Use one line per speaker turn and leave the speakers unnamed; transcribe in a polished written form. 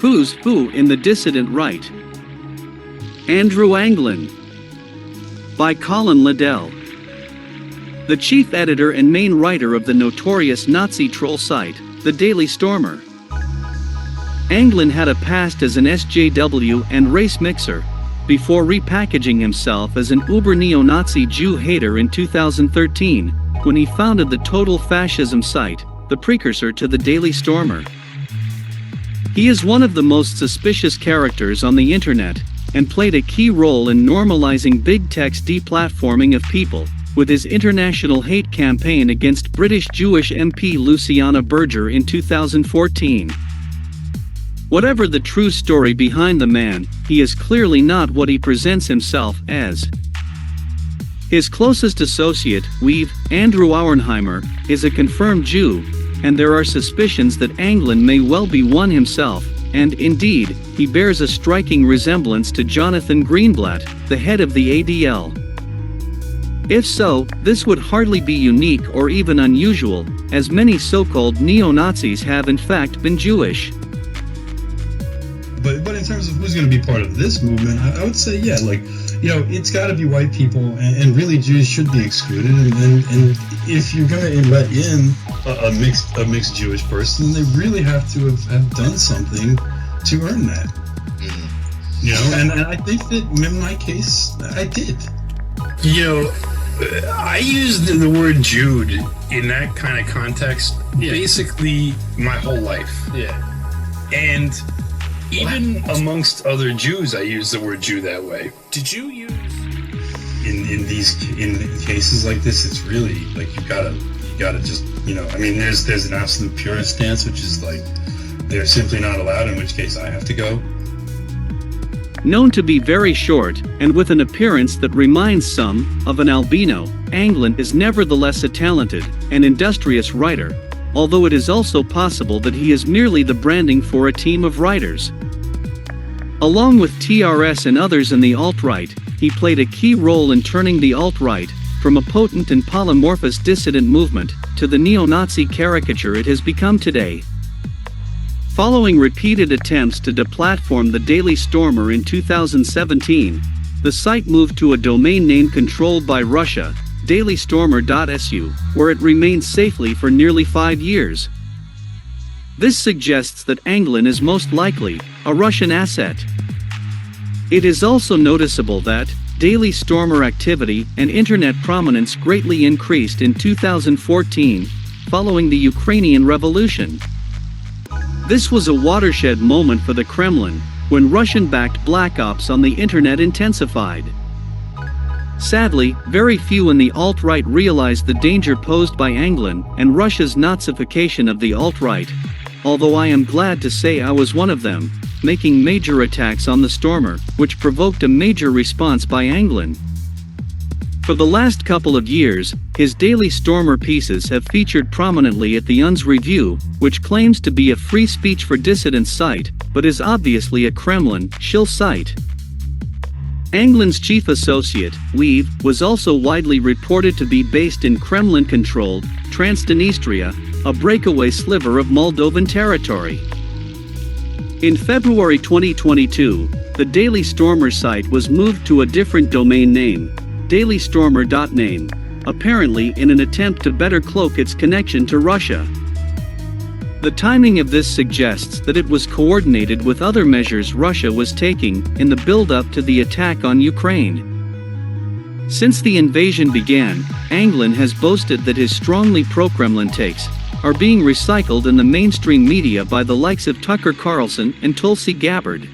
Who's Who in the Dissident Right. Andrew Anglin. By Colin Liddell. The chief editor and main writer of the notorious Nazi troll site, The Daily Stormer. Anglin had a past as an SJW and race mixer, before repackaging himself as an uber neo-Nazi Jew hater in 2013, when he founded the Total Fascism site, the precursor to The Daily Stormer. He is one of the most suspicious characters on the internet, and played a key role in normalizing big tech's deplatforming of people, with his international hate campaign against British Jewish MP Luciana Berger in 2014. Whatever the true story behind the man, he is clearly not what he presents himself as. His closest associate, Weave, Andrew Auernheimer, is a confirmed Jew, and there are suspicions that Anglin may well be one himself, and indeed, he bears a striking resemblance to Jonathan Greenblatt, the head of the ADL. If so, this would hardly be unique or even unusual, as many so-called neo-Nazis have in fact been Jewish.
But in terms of who's going to be part of this movement, I would say, yeah, like, you know, it's got to be white people, and really Jews should be excluded. And if you're going to let in a mixed Jewish person, they really have to have done something to earn that. Mm-hmm. You know, and I think that in my case, I did.
You know, I used the word Jude in that kind of context basically my whole life. Yeah. And even amongst other Jews, I use the word Jew that way. Did you use
in cases like this? It's really like you gotta just, you know. I mean, there's an absolute purist stance, which is like they're simply not allowed. In which case, I have to go.
Known to be very short, and with an appearance that reminds some of an albino, Anglin is nevertheless a talented and industrious writer, although it is also possible that he is merely the branding for a team of writers. Along with TRS and others in the alt-right, he played a key role in turning the alt-right from a potent and polymorphous dissident movement to the neo-Nazi caricature it has become today. Following repeated attempts to deplatform the Daily Stormer in 2017, the site moved to a domain name controlled by Russia, dailystormer.su, where it remained safely for nearly 5 years. This suggests that Anglin is most likely a Russian asset. It is also noticeable that Daily Stormer activity and internet prominence greatly increased in 2014, following the Ukrainian Revolution. This was a watershed moment for the Kremlin, when Russian-backed black ops on the internet intensified. Sadly, very few in the alt-right realized the danger posed by Anglin and Russia's Nazification of the alt-right, although I am glad to say I was one of them, making major attacks on the Stormer, which provoked a major response by Anglin. For the last couple of years, his Daily Stormer pieces have featured prominently at the UN's Review, which claims to be a free speech for dissidents site, but is obviously a Kremlin, Shill site. Anglin's chief associate, Weave, was also widely reported to be based in Kremlin-controlled Transnistria, a breakaway sliver of Moldovan territory. In February 2022, the Daily Stormer site was moved to a different domain name, dailystormer.name, apparently in an attempt to better cloak its connection to Russia. The timing of this suggests that it was coordinated with other measures Russia was taking in the build-up to the attack on Ukraine. Since the invasion began, Anglin has boasted that his strongly pro-Kremlin takes are being recycled in the mainstream media by the likes of Tucker Carlson and Tulsi Gabbard.